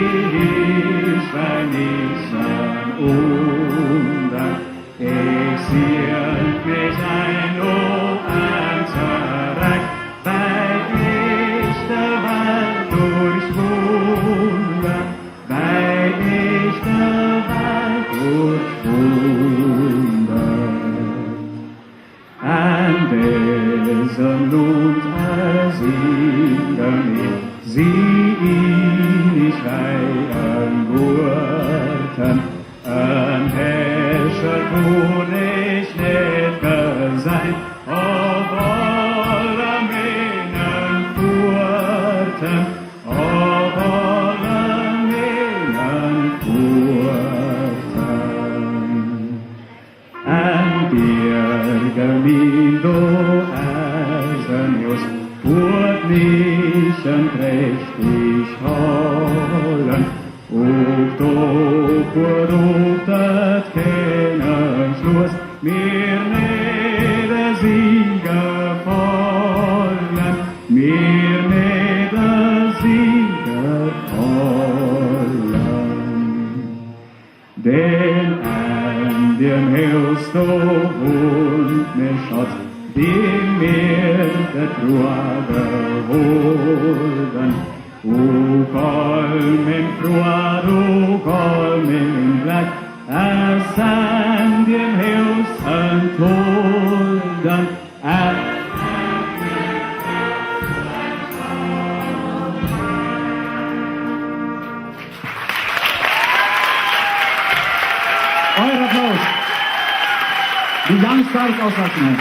Israel nissen undan. Ich sehe mich ein, Anzarak, bei ich der Wald durchwunder, bei ich der Wald durchwunder. An diesem Lund sie ich an Gurten, an Herrscher tun ich nicht sein, auf alle meinen Furten, auf alle meinen Furten. An dir gemindo Asenius, Furt nicht und prächtig hollen, das Kennenschluss, mir nicht der Sieger fallen, mir nicht der Sieger fallen. Denn an dem Haus und mir Schatz, die mir der Truhe holden, O kolmen frua, o kolmen black, as an dem Haus entholden, Euer Applaus. Die Young Stars aus Sachsen.